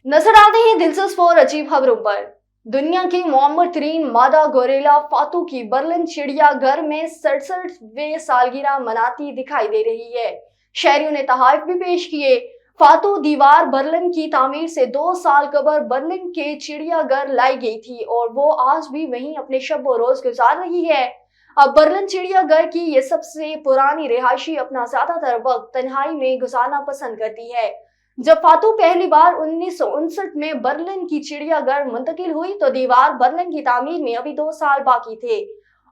नजर आते हैं दिलचस्प और अजीब खबरों पर। दुनिया की मुअम्मर तरीन मादा गोरिल्ला फातू की बर्लिन चिड़ियाघर में 67वें सालगिरह मनाती दिखाई दे रही है। शहरियों ने तहाइफ भी पेश किए। फातू दीवार बर्लिन की तामीर से 2 साल कबल बर्लिन के चिड़ियाघर लाई गई थी और वो आज भी वहीं अपने शब व रोज गुजार रही है। अब बर्लिन चिड़ियाघर की ये सबसे पुरानी रिहायशी अपना ज्यादातर वक्त तन्हाई में गुजारना पसंद करती है। जब फातू पहली बार 1959 में बर्लिन की चिड़ियाघर मुंतकिल हुई तो दीवार बर्लिन की तामीर में अभी 2 साल बाकी थे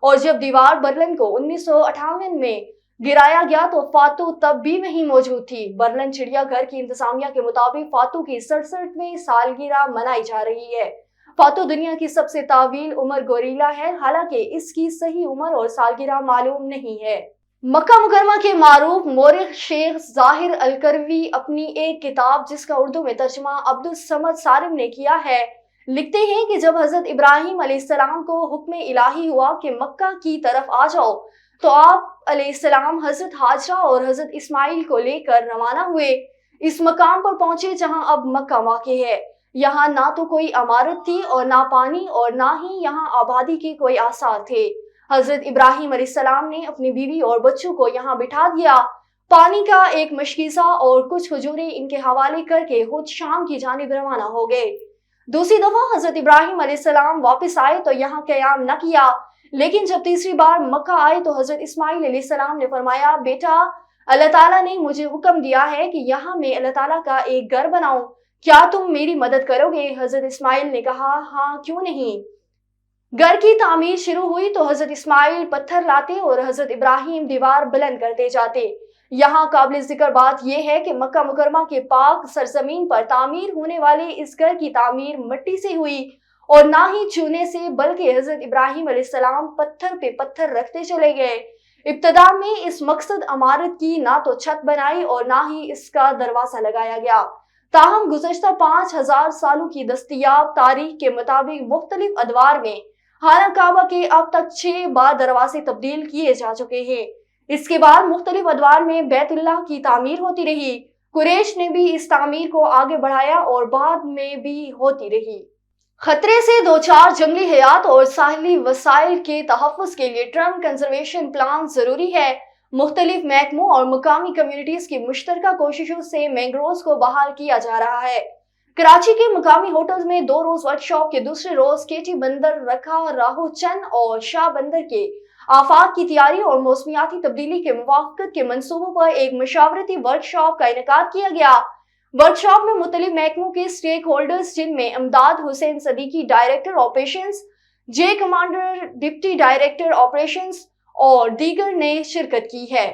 और जब दीवार बर्लिन को 1958 में गिराया गया तो फातू तब भी वहीं मौजूद थी। बर्लिन चिड़ियाघर की इंतजामिया के मुताबिक फातू की 67वीं सालगिरह मनाई जा रही है। फातू दुनिया की सबसे तावील उम्र गोरिल्ला है, हालांकि इसकी सही उम्र और सालगिरह मालूम नहीं है। मक्का मुकरमा के मारूफ मोरिख शेख जाहिर अलकरवी अपनी एक किताब जिसका उर्दू में तर्जुमा अब्दुल समद सारिम ने किया है, लिखते हैं कि जब हजरत इब्राहिम अलैहिस्सलाम को हुक्म इलाही हुआ कि मक्का की तरफ आ जाओ तो आप अलैहिस्सलाम हजरत हाजरा और हजरत इस्माइल को लेकर रवाना हुए। इस मकाम पर पहुंचे जहां अब मक्का वाक़े है। यहाँ ना तो कोई इमारत थी और ना पानी और ना ही यहाँ आबादी के कोई आसार थे। हजरत इब्राहिम अलैहिस्सलाम ने अपनी बीवी और बच्चों को यहाँ बिठा दिया। पानी का एक मशकीज़ा और कुछ खजूरें इनके हवाले करके खुद शाम की जानिब रवाना हो गए। दूसरी दफा हजरत इब्राहिम अलैहिस्सलाम वापस आए तो यहाँ क़याम न किया, लेकिन जब तीसरी बार मक्का आए तो हजरत इस्माइल अलैहिस्सलाम ने फरमाया, बेटा अल्लाह ताला ने मुझे हुक्म दिया है कि यहाँ मैं अल्लाह ताला का एक घर बनाऊं, क्या तुम मेरी मदद करोगे? हजरत इस्माइल ने कहा, हाँ क्यों नहीं। घर की तामीर शुरू हुई तो हजरत इस्माइल पत्थर लाते और हजरत इब्राहिम दीवार बुलंद करते जाते। यहाँ काबिल जिक्र बात यह है कि मक्का मुकरमा के पाक सरजमीन पर तामीर होने वाले इस घर की तामीर मिट्टी से हुई और ना ही चूने से, बल्कि हजरत इब्राहिम अलैहिस्सलाम पत्थर पे पत्थर रखते चले गए। इब्तदा में इस मकसद इमारत की ना तो छत बनाई और ना ही इसका दरवाजा लगाया गया। ताहम गुज़श्ता 5000 सालों की दस्तयाब तारीख के मुताबिक मुख्तलिफ अदवार में खाना काबा के अब तक 6 बार दरवाजे तब्दील किए जा चुके हैं। इसके बाद मुख्तलिफ अदवार में बैतुल्लाह की तामीर होती रही। कुरैश ने भी इस तामीर को आगे बढ़ाया और बाद में भी होती रही। खतरे से दो चार जंगली हयात और साहिली वसाइल के तहफ़्फ़ुज़ के लिए ट्रम्प कंजर्वेशन प्लान जरूरी है। मुख्तलिफ महकमों और मुकामी कम्युनिटीज की मुश्तरका कोशिशों से मैंग्रोव्स को बहाल किया जा रहा है। कराची के मुकामी होटल्स में 2 रोज वर्कशॉप के दूसरे रोज केटी बंदर रखा राहु चंद और शाह बंदर के आफाक की तैयारी और मौसमियाती तब्दीली के मुवाफ़क़त के मंसूबों पर एक मशावरती वर्कशॉप का इनेकाद किया गया। वर्कशॉप में मुख्तलिफ महकमों के स्टेक होल्डर्स जिनमें इमदाद हुसैन सदीकी डायरेक्टर ऑपरेशंस, जे कमांडर डिप्टी डायरेक्टर ऑपरेशंस और दीगर ने शिरकत की है।